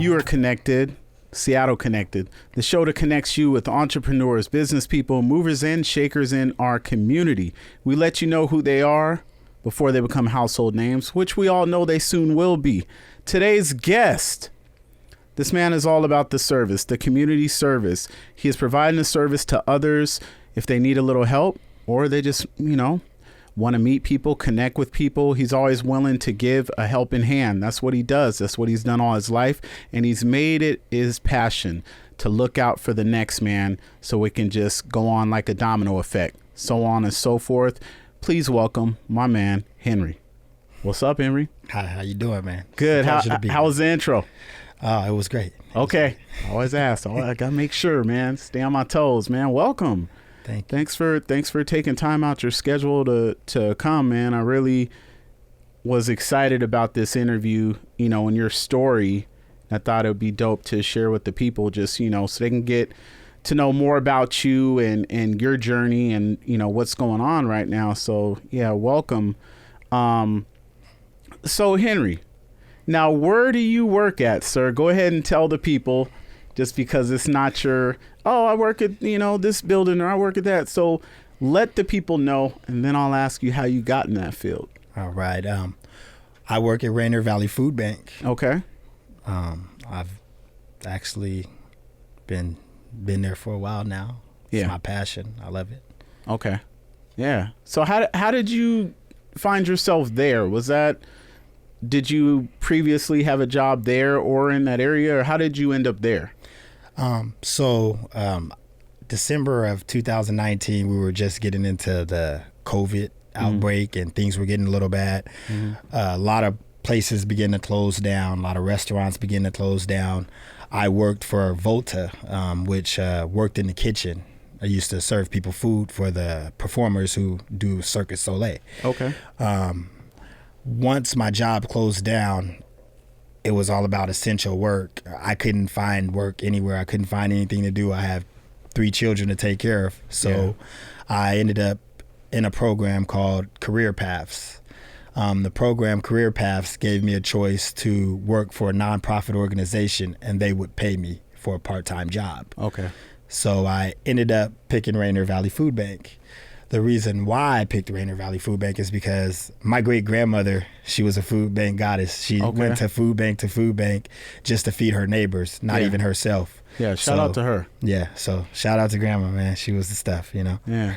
You are connected, Seattle Connected, the show that connects you with entrepreneurs, business people, movers and shakers in our community. We let you know who they are before they become household names, which we all know they soon will be. Today's guest, this man is all about the service, the community service. He is providing a service to others if they need a little help or they just, want to meet people, connect with people. He's always willing to give a helping hand. That's what he does. That's what he's done all his life. And he's made it his passion to look out for the next man so it can just go on like a domino effect, so on and so forth. Please welcome my man, Henry. What's up, Henry? Hi, how you doing, man? Good. How was the intro? It was great. Okay. I always ask. I got to make sure, man. Stay on my toes, man. Welcome. Thanks for taking time out your schedule to come, man. I really was excited about this interview, and your story. I thought it would be dope to share with the people just, so they can get to know more about you and your journey and, what's going on right now. So, yeah, welcome. So, Henry, now where do you work at, sir? Go ahead and tell the people, just because it's not your, I work at, this building or I work at that. So let the people know, and then I'll ask you how you got in that field. All right. I work at Rainier Valley Food Bank. Okay. I've actually been there for a while now. It's my passion. I love it. Okay. Yeah. So how did you find yourself there? Did you previously have a job there or in that area, or how did you end up there? December of 2019, we were just getting into the COVID outbreak and things were getting a little bad. A lot of places began to close down. A lot of restaurants began to close down. I worked for Volta, which worked in the kitchen. I used to serve people food for the performers who do Cirque du Soleil. Okay. Once my job closed down, it was all about essential work. I couldn't find work anywhere. I couldn't find anything to do. I have 3 children to take care of. So I ended up in a program called Career Paths. The program Career Paths gave me a choice to work for a nonprofit organization, and they would pay me for a part-time job. Okay. So I ended up picking Rainier Valley Food Bank. The reason why I picked Rainier Valley Food Bank is because my great-grandmother, she was a food bank goddess. She went to food bank just to feed her neighbors, not even herself. Yeah, shout out to her. Yeah, so shout out to Grandma, man. She was the stuff, Yeah.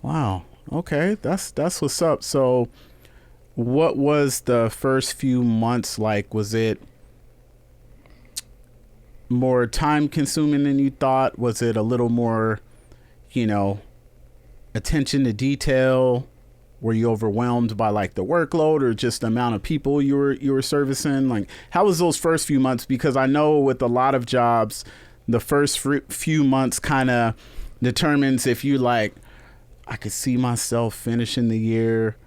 Wow. Okay, that's what's up. So what was the first few months like? Was it more time-consuming than you thought? Was it a little more, attention to detail? Were you overwhelmed by like the workload or just the amount of people you were servicing? Like, how was those first few months? Because I know with a lot of jobs, the first few months kind of determines if you like, I could see myself finishing the year,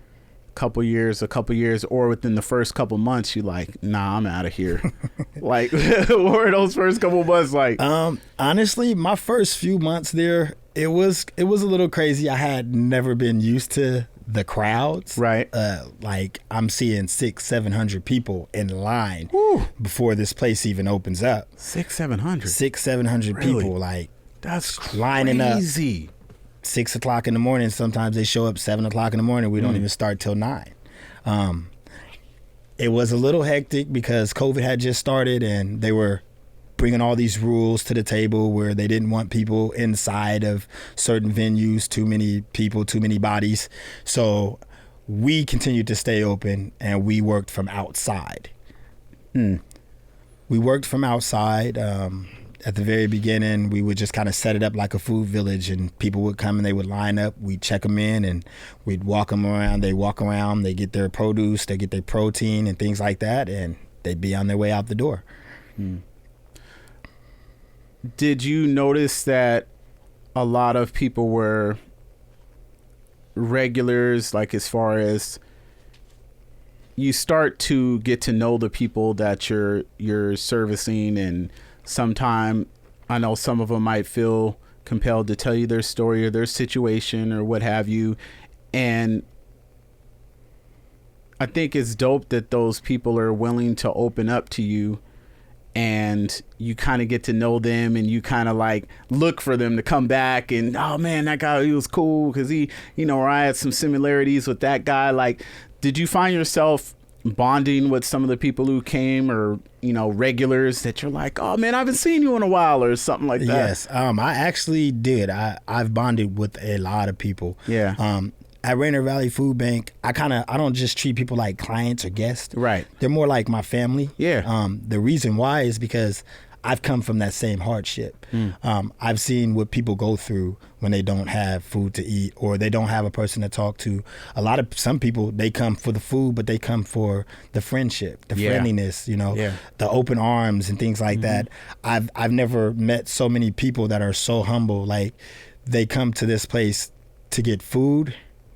a couple years, or within the first couple months, you like, nah, I'm out of here. Like, what were those first couple months like? Honestly, my first few months there, it was a little crazy. I had never been used to the crowds. Right. Like I'm seeing 600-700 people in line before this place even opens up. 600-700. 600-700 Really? People, like that's lining crazy. Up. 6 o'clock in the morning. Sometimes they show up 7 o'clock in the morning. We don't even start till 9. It was a little hectic because COVID had just started and they were bringing all these rules to the table where they didn't want people inside of certain venues, too many people, too many bodies. So we continued to stay open and we worked from outside. We worked from outside. At the very beginning, we would just kind of set it up like a food village and people would come and they would line up. We'd check them in and we'd walk them around. They walk around, they get their produce, they get their protein and things like that, and they'd be on their way out the door. Did you notice that a lot of people were regulars, like as far as you start to get to know the people that you're servicing, and sometime I know some of them might feel compelled to tell you their story or their situation or what have you, and I think it's dope that those people are willing to open up to you and you kind of get to know them, and you kind of like look for them to come back, and oh man, that guy, he was cool because he, or I had some similarities with that guy. Like, did you find yourself bonding with some of the people who came, or regulars that you're like, oh man, I haven't seen you in a while, or something like that? Yes, I actually did. I've bonded with a lot of people. Yeah. At Rainier Valley Food Bank, I don't just treat people like clients or guests. Right. They're more like my family. Yeah. The reason why is because I've come from that same hardship. I've seen what people go through when they don't have food to eat, or they don't have a person to talk to. Some people, they come for the food, but they come for the friendship, the friendliness, the open arms and things like that. I've never met so many people that are so humble. Like, they come to this place to get food,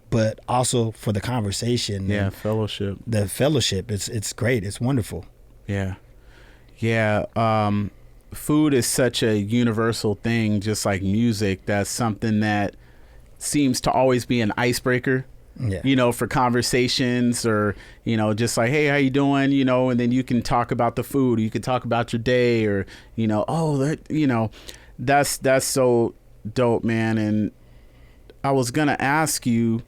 but also for the conversation. Yeah, fellowship. The fellowship, it's great. It's wonderful. Yeah. Yeah. Food is such a universal thing, just like music. That's something that seems to always be an icebreaker, for conversations, or, just like, hey, how you doing? And then you can talk about the food, or you can talk about your day, or, that's so dope, man. And I was going to ask you,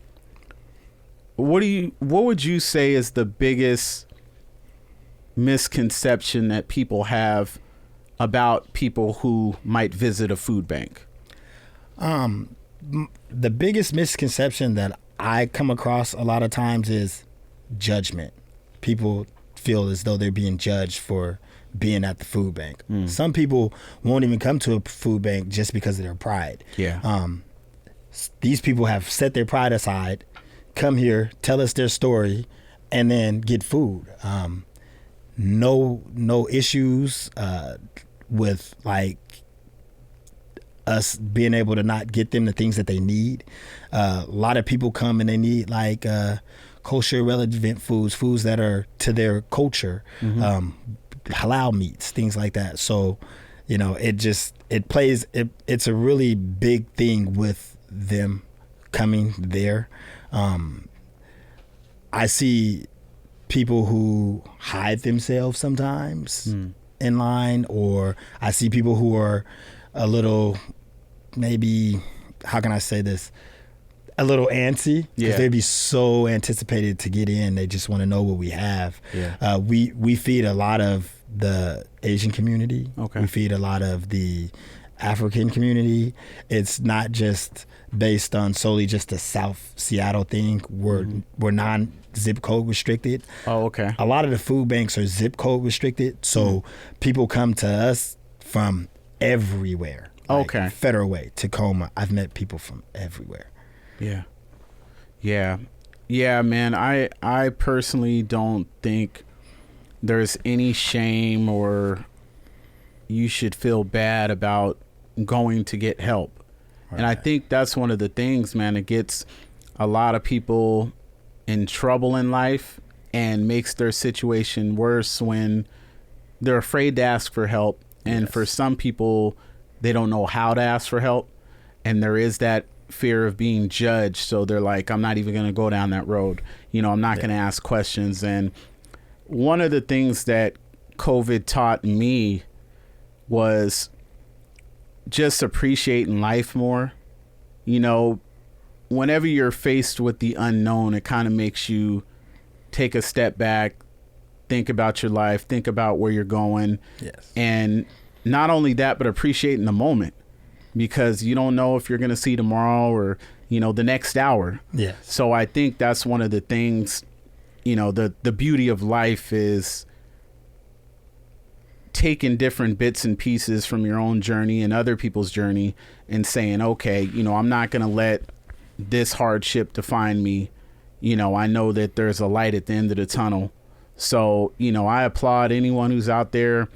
what would you say is the biggest misconception that people have about people who might visit a food bank? The biggest misconception that I come across a lot of times is judgment. People feel as though they're being judged for being at the food bank. Some people won't even come to a food bank just because of their pride. Yeah. These people have set their pride aside, come here, tell us their story, and then get food. No issues with like us being able to not get them the things that they need. A lot of people come and they need like kosher relevant foods that are to their culture, halal meats, things like that. So, it's a really big thing with them coming there. I see people who hide themselves sometimes in line, or I see people who are a little, maybe, how can I say this, a little antsy, because they'd be so anticipated to get in. They just want to know what we have. We feed a lot of the Asian community. We feed a lot of the African community. It's not just based on solely just the South Seattle thing. We're non-zip code restricted. Oh, okay. A lot of the food banks are zip code restricted, so people come to us from everywhere. Like Federal Way, Tacoma. I've met people from everywhere. Yeah, man. I personally don't think there's any shame or you should feel bad about going to get help. Right. And I think that's one of the things, man, that gets a lot of people in trouble in life and makes their situation worse when they're afraid to ask for help. And for some people, they don't know how to ask for help. And there is that fear of being judged. So they're like, I'm not even going to go down that road. I'm not going to ask questions. And one of the things that COVID taught me was just appreciating life more. Whenever you're faced with the unknown, it kind of makes you take a step back, think about your life, think about where you're going. And not only that, but appreciating the moment, because you don't know if you're going to see tomorrow or, the next hour. So I think that's one of the things, the beauty of life is taking different bits and pieces from your own journey and other people's journey and saying, okay, I'm not going to let this hardship define me. I know that there's a light at the end of the tunnel. So, I applaud anyone who's out there,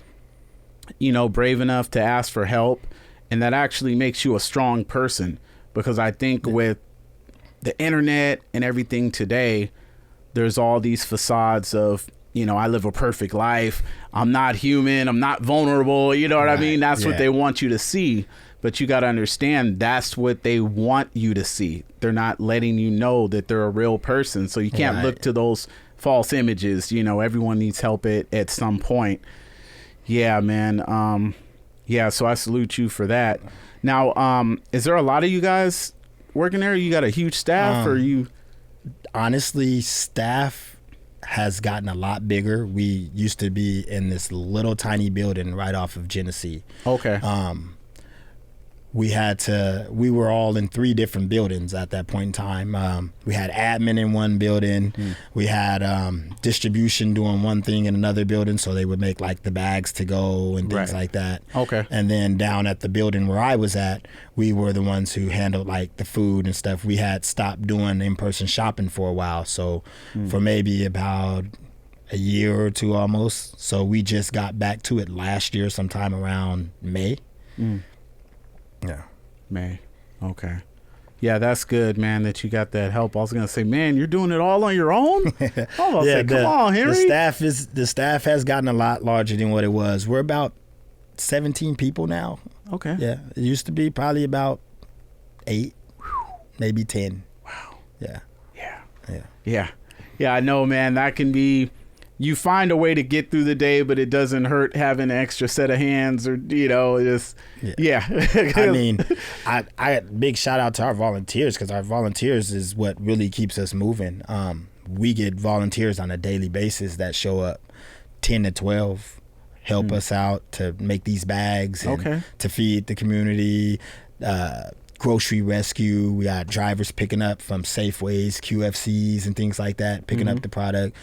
brave enough to ask for help. And that actually makes you a strong person, because I think with the internet and everything today, there's all these facades of, I live a perfect life. I'm not human. I'm not vulnerable. You know what I mean? That's what they want you to see. But you got to understand, that's what they want you to see. They're not letting you know that they're a real person. So you can't look to those false images. Everyone needs help at some point. Yeah, man. Yeah, so I salute you for that. Now, is there a lot of you guys working there? You got a huge staff, or you? Honestly, staff has gotten a lot bigger. We used to be in this little tiny building right off of Genesee. Okay. We were all in 3 different buildings at that point in time. We had admin in one building. We had distribution doing one thing in another building, so they would make like the bags to go and things like that. Okay. And then down at the building where I was at, we were the ones who handled like the food and stuff. We had stopped doing in-person shopping for a while, so for maybe about a year or 2 almost. So we just got back to it last year sometime around May. Yeah. May. Okay. Yeah, that's good, man, that you got that help. I was gonna say, man, you're doing it all on your own? Come on, Henry. The staff has gotten a lot larger than what it was. We're about 17 people now. Okay. Yeah. It used to be probably about 8, maybe 10. Wow. Yeah. Yeah. Yeah. Yeah. Yeah, I know, man. That can be, you find a way to get through the day, but it doesn't hurt having an extra set of hands, or, just, yeah. I mean, I big shout out to our volunteers, because our volunteers is what really keeps us moving. We get volunteers on a daily basis that show up, 10 to 12, help us out to make these bags and to feed the community, grocery rescue. We got drivers picking up from Safeways, QFCs, and things like that, picking up the product.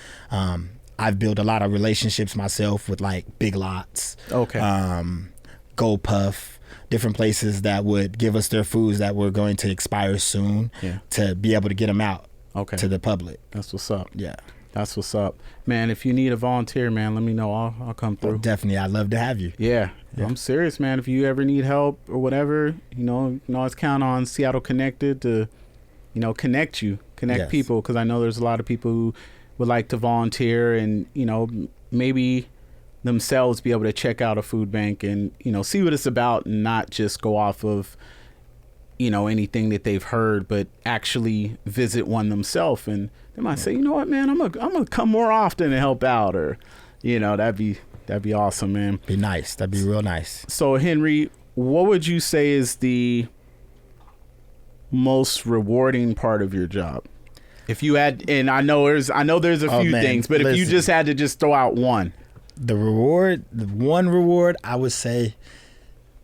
I've built a lot of relationships myself with like Big Lots, Go Puff, different places that would give us their foods that were going to expire soon to be able to get them out to the public. That's what's up. Yeah. That's what's up. Man, if you need a volunteer, man, let me know. I'll come through. Oh, definitely. I'd love to have you. Yeah. I'm serious, man. If you ever need help or whatever, you can always count on Seattle Connected to, connect people, because I know there's a lot of people who would like to volunteer and, maybe themselves be able to check out a food bank and, see what it's about, and not just go off of, anything that they've heard, but actually visit one themselves. And they might say, you know what, man, I'm gonna come more often and help out, or, that'd be awesome, man. Be nice. That'd be real nice. So, Henry, what would you say is the most rewarding part of your job? If you had, and I know there's a few things, but if you just had to just throw out one. The one reward I would say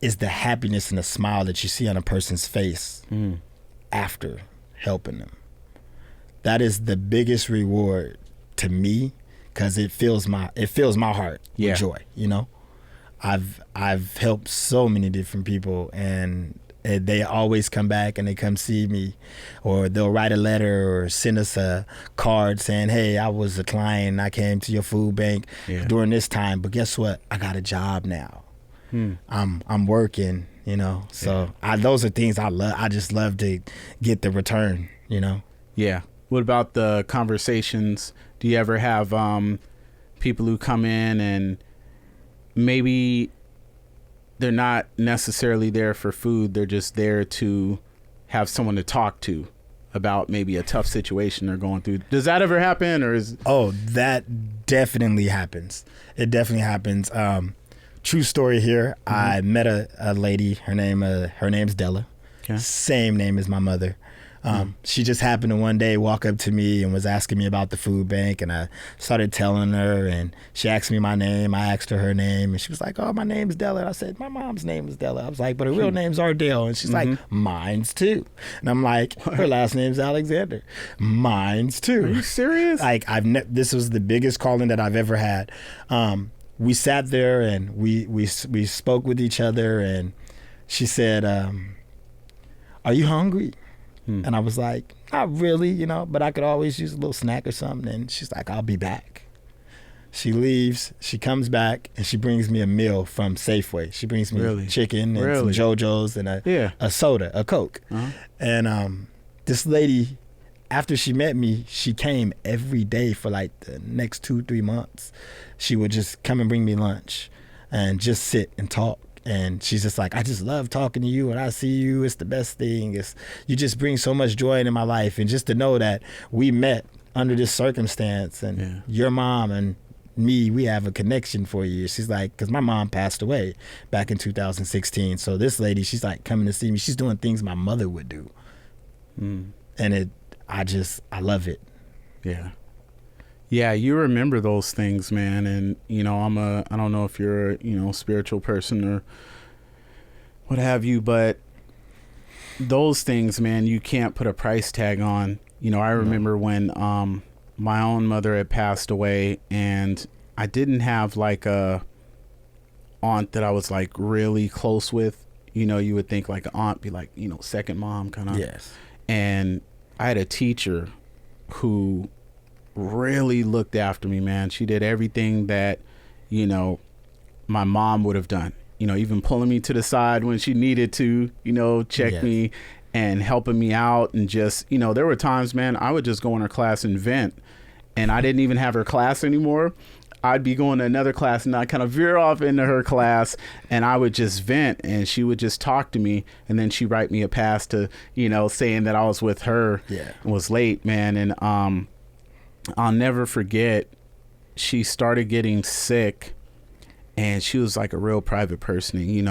is the happiness and the smile that you see on a person's face after helping them. That is the biggest reward to me, because it fills my heart with joy. I've helped so many different people, and they always come back and they come see me, or they'll write a letter or send us a card saying, hey, I was a client, I came to your food bank during this time, but guess what? I got a job now. I'm working, so those are things I love. I just love to get the return, Yeah. What about the conversations? Do you ever have people who come in and maybe they're not necessarily there for food, they're just there to have someone to talk to about maybe a tough situation they're going through? Does that ever happen, or is... Oh, that definitely happens. It definitely happens. True story here. I met a lady. Her name's Della. Okay. Same name as my mother. She just happened to one day walk up to me and was asking me about the food bank, and I started telling her, and she asked me my name. I asked her her name, and she was like, oh, my name's Della. And I said, my mom's name is Della. I was like, but her real name's Ardell. And she's like, mine's too. And I'm like, her last name's Alexander. Mine's too. Are you serious? Like, this was the biggest calling that I've ever had. We sat there and we spoke with each other, and she said, are you hungry? And I was like, not really, but I could always use a little snack or something. And she's like, I'll be back. She leaves, she comes back, and she brings me a meal from Safeway. She brings me chicken and some JoJo's and a soda, a Coke. And this lady, after she met me, she came every day for like the next 2-3 months. She would just come and bring me lunch and just sit and talk. And she's just like, I just love talking to you. When I see you, it's the best thing. You just bring so much joy into my life. And just to know that we met under this circumstance, and your mom and we have a connection for you. She's like, because my mom passed away back in 2016. So this lady, she's like coming to see me. She's doing things my mother would do. And I love it. Yeah. Yeah, you remember those things, man. And, you know, I don't know if you're a, spiritual person or what have you, but those things, man, you can't put a price tag on. You know, I remember when my own mother had passed away, and I didn't have like a aunt that I was like really close with. You know, you would think like an aunt be like, second mom kind of. Yes. And I had a teacher who really looked after me, man. She did everything that, my mom would have done. Even pulling me to the side when she needed to, check me and helping me out. And just, there were times, man, I would just go in her class and vent, and I didn't even have her class anymore. I'd be going to another class and I'd kind of veer off into her class, and I would just vent, and she would just talk to me, and then she'd write me a pass to, saying that I was with her and was late, man. And I'll never forget, she started getting sick, and she was like a real private person.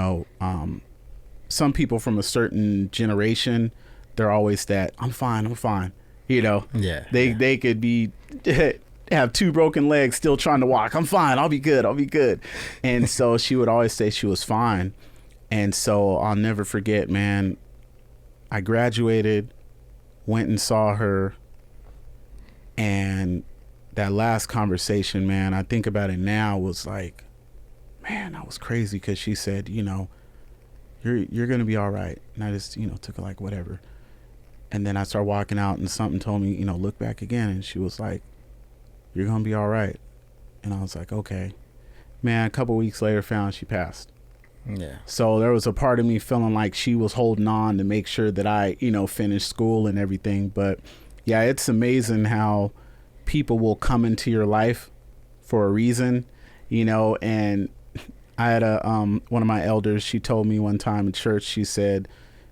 Some people from a certain generation, they're always that, I'm fine. They could be have 2 broken legs, still trying to walk. I'm fine. I'll be good. And so she would always say she was fine. And so I'll never forget, man, I graduated, went and saw her, and that last conversation, man, I think about it now, was like, man, that was crazy, because she said, you're going to be all right. And I just, took it like whatever. And then I started walking out, and something told me, look back again. And she was like, you're going to be all right. And I was like, okay. Man, a couple weeks later, found she passed. Yeah. So there was a part of me feeling like she was holding on to make sure that I, finished school and everything. But yeah, it's amazing how people will come into your life for a reason, and I had one of my elders, she told me one time in church, she said,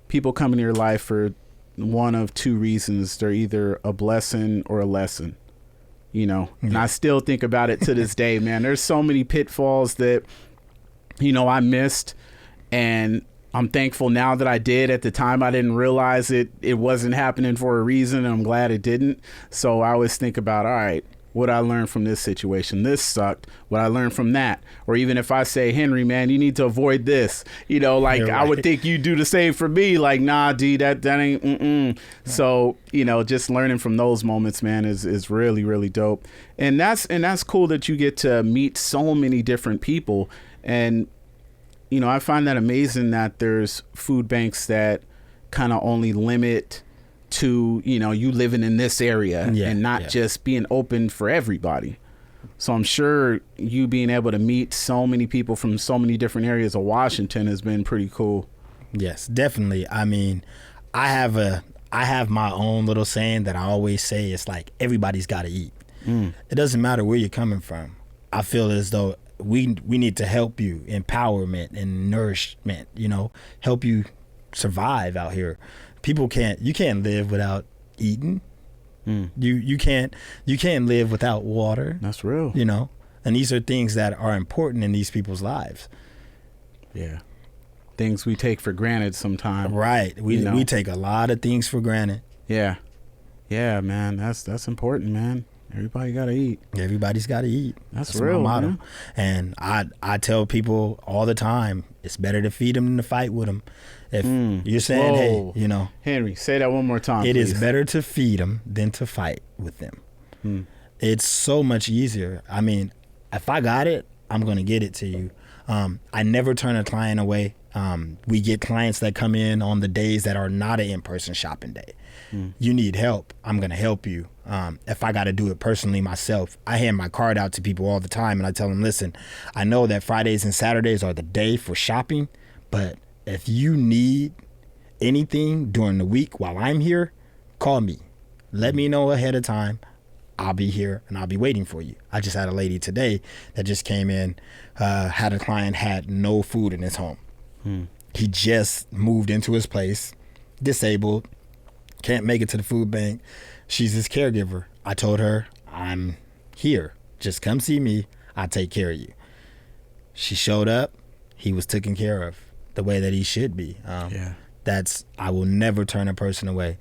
people come into your life for one of 2 reasons. They're either a blessing or a lesson, and I still think about it to this day, man. There's so many pitfalls that, I missed, and I'm thankful now that I did. At the time, I didn't realize it wasn't happening for a reason, and I'm glad it didn't. So I always think about, all right, what I learned from this situation, this sucked, what I learned from that. Or even if I say, Henry, man, you need to avoid this, right. I would think you do the same for me. Like, nah, D, that ain't, Right. So, just learning from those moments, man, is really, really dope. And that's cool that you get to meet so many different people. And, I find that amazing that there's food banks that kind of only limit to, you living in this area and not just being open for everybody. So I'm sure you being able to meet so many people from so many different areas of Washington has been pretty cool. Yes, definitely. I mean, I have my own little saying that I always say. It's like, everybody's got to eat. It doesn't matter where you're coming from. I feel as though we need to help you, empowerment and nourishment, help you survive out here. You can't live without eating. You can't live without water. That's real. And these are things that are important in these people's lives. Yeah. Things we take for granted sometimes. Right. We take a lot of things for granted. Yeah. Yeah, man. That's important, man. Everybody got to eat. Everybody's got to eat. That's real, my motto. Man. And I tell people all the time, it's better to feed them than to fight with them. If you're saying, hey, Henry, say that one more time, It please. is better to feed them than to fight with them. It's so much easier. I mean, if I got it, I'm going to get it to you. I never turn a client away. We get clients that come in on the days that are not an in-person shopping day. You need help, I'm going to help you. If I got to do it personally myself, I hand my card out to people all the time, and I tell them, listen, I know that Fridays and Saturdays are the day for shopping, but if you need anything during the week while I'm here, call me. Let me know ahead of time. I'll be here and I'll be waiting for you. I just had a lady today that just came in, had a client had no food in his home. He just moved into his place, disabled, can't make it to the food bank. She's his caregiver. I told her, I'm here. Just come see me. I take care of you. She showed up. He was taken care of the way that he should be. I will never turn a person away.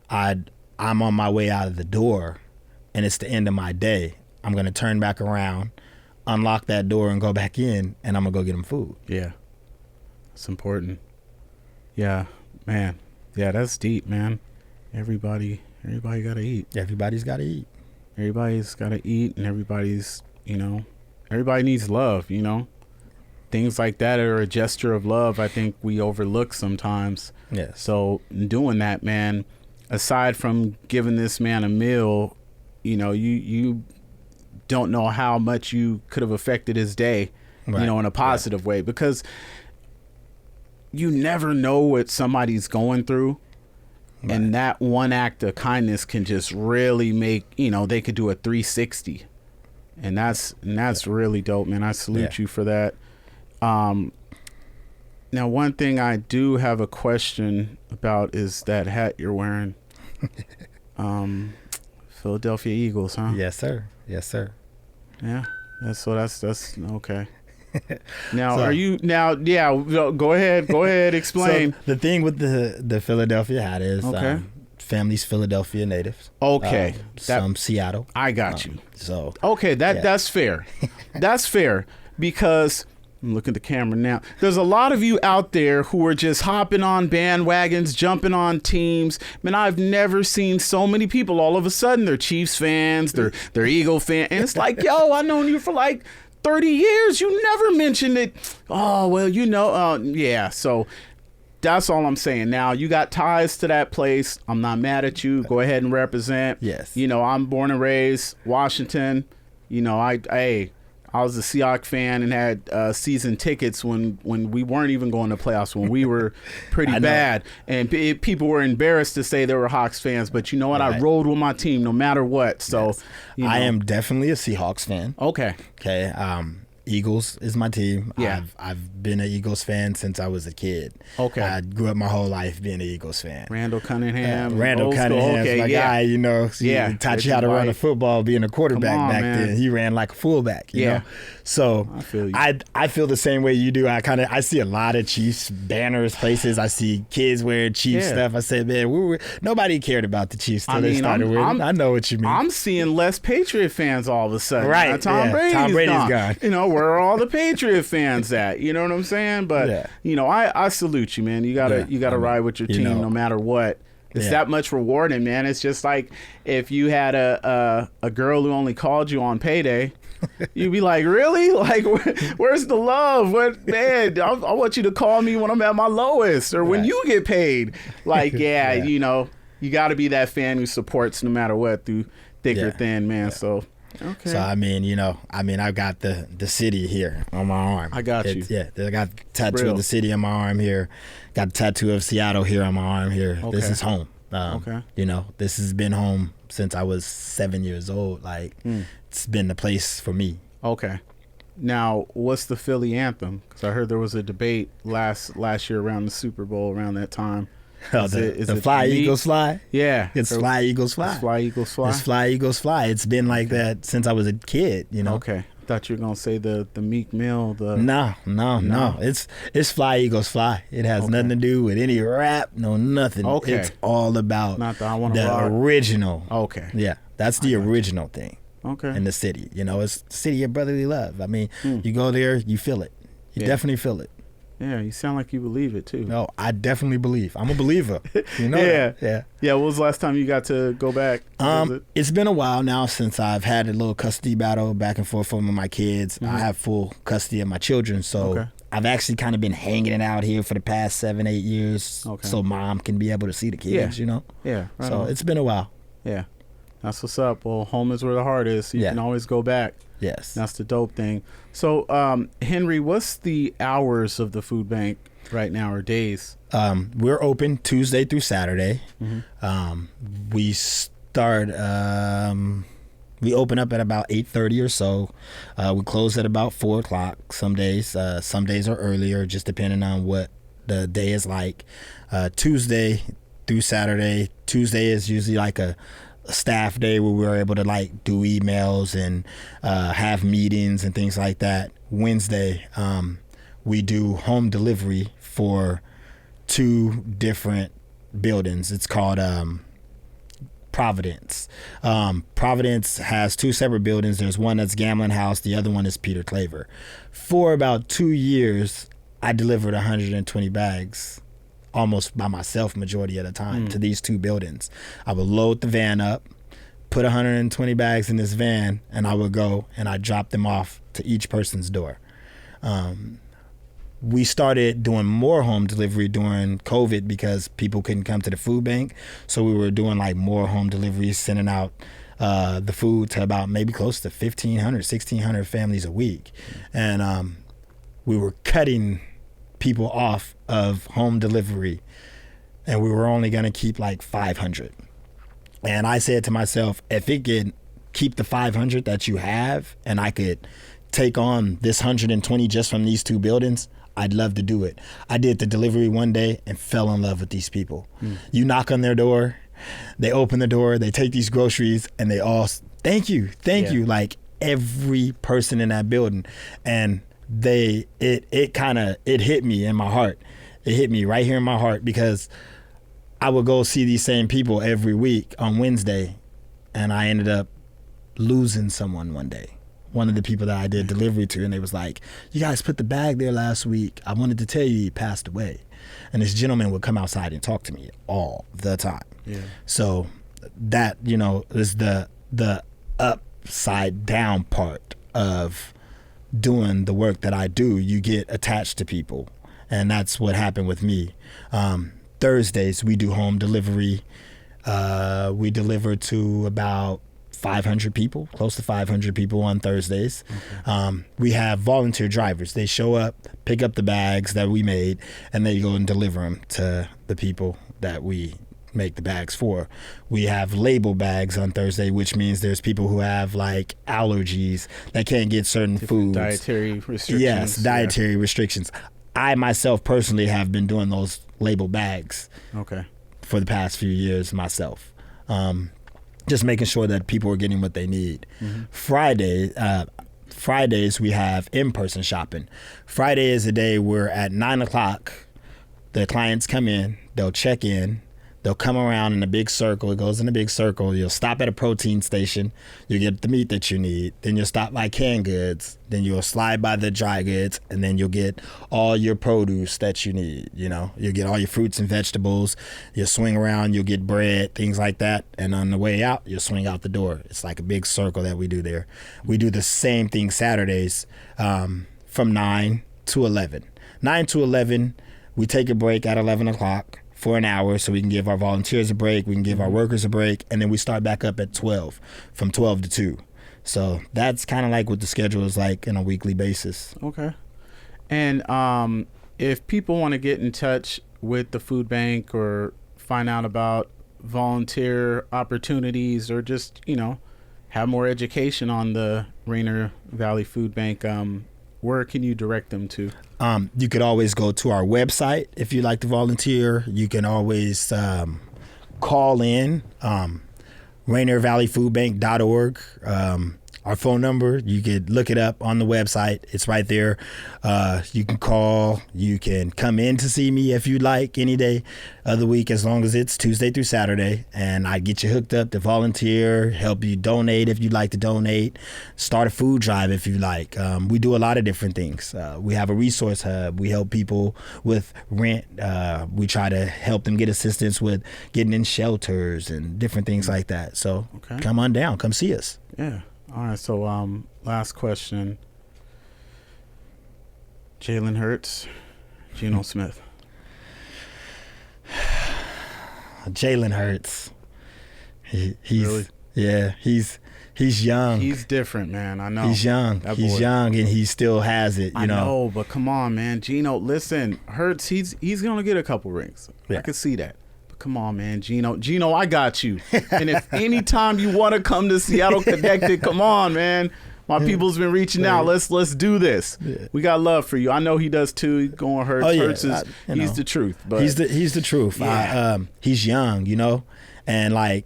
I'm on my way out of the door, and it's the end of my day. I'm going to turn back around, unlock that door, and go back in, and I'm going to go get him food. Yeah. It's important. Yeah, man. Yeah, that's deep, man. Everybody got to eat. Everybody's got to eat. Everybody's got to eat, and everybody's, everybody needs love, Things like that are a gesture of love I think we overlook sometimes. Yes. So doing that, man, aside from giving this man a meal, you don't know how much you could have affected his day, right. In a positive way, because you never know what somebody's going through. Right. And that one act of kindness can just really make, they could do a 360. And that's really dope, man. I salute you for that. Now, one thing I do have a question about is that hat you're wearing. Philadelphia Eagles, huh? Yes, sir. Yes, sir. Yeah. That's okay. Now, so, are you now? Yeah, go ahead, explain. So the thing with the Philadelphia hat is, family's Philadelphia natives. Okay, some Seattle. I got you. So okay, that's fair. That's fair because I'm looking at the camera now. There's a lot of you out there who are just hopping on bandwagons, jumping on teams. Man, I've never seen so many people all of a sudden. They're Chiefs fans, they're Eagle fans, and it's like, yo, I've known you for like 30 years. You never mentioned it. Oh, well, yeah. So that's all I'm saying. Now, you got ties to that place. I'm not mad at you. Go ahead and represent. Yes. I'm born and raised Washington. I was a Seahawks fan and had season tickets when we weren't even going to playoffs, when we were pretty bad. And people were embarrassed to say they were Hawks fans. But you know what? Right. I rode with my team no matter what. So I am definitely a Seahawks fan. Okay. Eagles is my team. Yeah. I've been an Eagles fan since I was a kid. Okay. I grew up my whole life being an Eagles fan. Randall Cunningham's my guy, he taught you how to run a football being a quarterback back then. He ran like a fullback, you know? So I feel you. I feel the same way you do. I see a lot of Chiefs banners places. I see kids wearing Chiefs stuff. I said, man, nobody cared about the Chiefs till they started winning. I know what you mean. I'm seeing less Patriot fans all of a sudden. Right. Tom Brady's gone. Where are all the Patriot fans at? You know what I'm saying? But I salute you, man. You gotta ride with your team no matter what. It's that much rewarding, man. It's just like if you had a girl who only called you on payday, you'd be like, really? Like, where's the love? Man, I want you to call me when I'm at my lowest or when you get paid. Like, you got to be that fan who supports no matter what through thick or thin, man. Yeah. So. Okay. So I got the city here on my arm. I got you. Yeah, I got the tattoo of the city on my arm here. Got the tattoo of Seattle here on my arm here. Okay. This is home. Okay. This has been home since I was 7 years old. Like it's been the place for me. Okay. Now, what's the Philly anthem? Because I heard there was a debate last year around the Super Bowl around that time. Is it Fly Eagles Fly? Yeah. It's Fly Eagles Fly. It's Fly Eagles Fly? It's Fly Eagles Fly. It's been like that since I was a kid, Okay. I thought you were going to say the Meek Mill. No. It's Fly Eagles Fly. It has nothing to do with any rap, nothing. Okay. It's all about the original. Okay. Yeah, that's the original thing. Okay. In the city. It's the city of brotherly love. I mean, you go there, you feel it. You definitely feel it. Yeah, you sound like you believe it too. No, I definitely believe. I'm a believer. Yeah. That. Yeah. What was the last time you got to go back? It's been a while now since I've had a little custody battle back and forth with my kids. I have full custody of my children, so I've actually kind of been hanging it out here for the past 7-8 years, so mom can be able to see the kids. Yeah. Right so it's been a while. Yeah. That's what's up. Well, home is where the heart is. So you can always go back. Yes. That's the dope thing. So, Henry, what's the hours of the food bank right now or days? We're open Tuesday through Saturday. We start, we open up at about 8:30 or so. We close at about 4 o'clock some days. Some days are earlier, just depending on what the day is like. Tuesday through Saturday. Tuesday is usually like a staff day where we were able to like do emails and have meetings and things like that. Wednesday, we do home delivery for 2 different buildings. It's called Providence. Providence has 2 separate buildings. There's one that's Gambling House. The other one is Peter Claver. For about 2 years, I delivered 120 bags almost by myself majority of the time to these 2 buildings. I would load the van up, put 120 bags in this van, and I would go and I drop them off to each person's door. We started doing more home delivery during COVID because people couldn't come to the food bank. So we were doing like more home deliveries, sending out the food to about maybe close to 1,500, 1,600 families a week. And we were cutting people off of home delivery, and we were only going to keep like 500. And I said to myself, if it could keep the 500 that you have and I could take on this 120 just from these 2 buildings, I'd love to do it. I did the delivery one day and fell in love with these people. You knock on their door, they open the door, they take these groceries, and they all, thank you, you. Like every person in that building. And it hit me in my heart. It hit me right here in my heart because I would go see these same people every week on Wednesday, and I ended up losing someone one day. One of the people that I did delivery to, and they was like, you guys put the bag there last week. I wanted to tell you he passed away. And this gentleman would come outside and talk to me all the time. Yeah. So that, is the upside down part of doing the work that I do. You get attached to people, and that's what happened with me. Thursdays, we do home delivery. We deliver to about 500 people, close to 500 people on Thursdays. Okay. We have volunteer drivers. They show up, pick up the bags that we made, and they go and deliver them to the people that we make the bags for. We have label bags on Thursday, which means there's people who have like allergies that can't get certain foods. Dietary restrictions. Yes, dietary restrictions. I myself personally have been doing those label bags for the past few years myself. Just making sure that people are getting what they need. Fridays we have in-person shopping. Friday is a day where at 9:00, the clients come in, they'll check in, they'll come around in a big circle. It goes in a big circle. You'll stop at a protein station. You get the meat that you need. Then you'll stop by canned goods. Then you'll slide by the dry goods, and then you'll get all your produce that you need. You'll get all your fruits and vegetables. You'll swing around. You'll get bread, things like that. And on the way out, you'll swing out the door. It's like a big circle that we do there. We do the same thing Saturdays from 9 to 11. 9 to 11, we take a break at 11:00. For an hour, so we can give our volunteers a break, we can give our workers a break, and then we start back up at 12, from 12 to 2. So that's kind of like what the schedule is like on a weekly basis. Okay. And if people want to get in touch with the food bank or find out about volunteer opportunities or just, have more education on the Rainier Valley Food Bank, where can you direct them to? You could always go to our website if you'd like to volunteer. You can always call in, RainierValleyFoodBank.org. Our phone number, you could look it up on the website. It's right there. You can call. You can come in to see me if you'd like any day of the week, as long as it's Tuesday through Saturday. And I get you hooked up to volunteer, help you donate if you'd like to donate, start a food drive if you like. We do a lot of different things. We have a resource hub. We help people with rent. We try to help them get assistance with getting in shelters and different things like that. So come on down. Come see us. Yeah. All right, so last question. Jalen Hurts, Geno Smith. Jalen Hurts. He's really? Yeah, he's young. He's different, man. I know. He's young. He's young, and he still has it. I know, but come on, man. Geno, listen, Hurts. He's gonna get a couple rings. I can see that. Come on, man, Geno, I got you. And if anytime you want to come to Seattle Connected, come on, man. My people's been reaching out. Let's do this. Yeah. We got love for you. I know he does too. He's going Hurts. Oh, yeah. Hurts is the truth. But he's the truth. Yeah. He's young, and like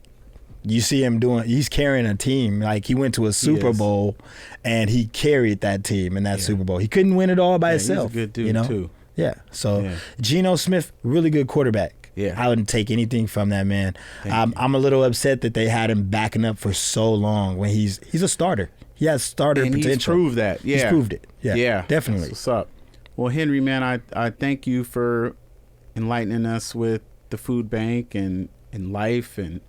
you see him he's carrying a team. Like, he went to a Super Bowl and he carried that team in that Super Bowl. He couldn't win it all by himself. He's a good dude, too. Yeah. So Geno Smith, really good quarterback. Yeah. I wouldn't take anything from that man. I'm a little upset that they had him backing up for so long when he's a starter. He has starter potential. He's proved that. Yeah. He's proved it. Yeah. Definitely. That's what's up. Well, Henry, man, I thank you for enlightening us with the food bank and life, and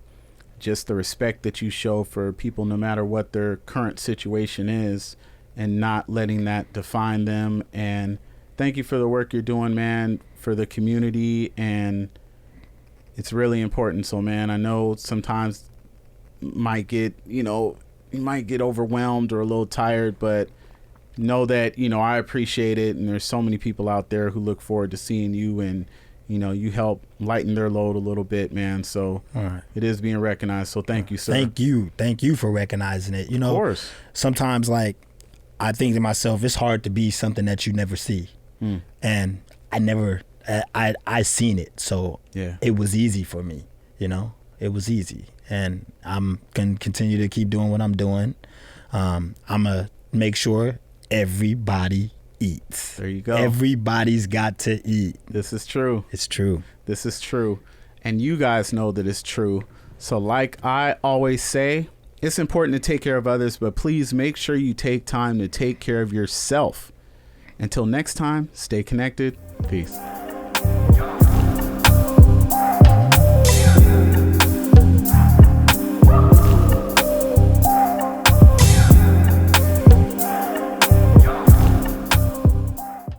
just the respect that you show for people no matter what their current situation is, and not letting that define them. And thank you for the work you're doing, man, for the community, and it's really important. So, man, I know sometimes you might get overwhelmed or a little tired, but know that, I appreciate it, and there's so many people out there who look forward to seeing you, and you help lighten their load a little bit, man. So it is being recognized. So thank you, sir. Thank you for recognizing it. Of course. Sometimes, like, I think to myself, it's hard to be something that you never see. And I seen it. So it was easy for me, it was easy. And I'm going to continue to keep doing what I'm doing. I'm going to make sure everybody eats. There you go. Everybody's got to eat. This is true. It's true. This is true. And you guys know that it's true. So like I always say, it's important to take care of others, but please make sure you take time to take care of yourself. Until next time, stay connected. Peace.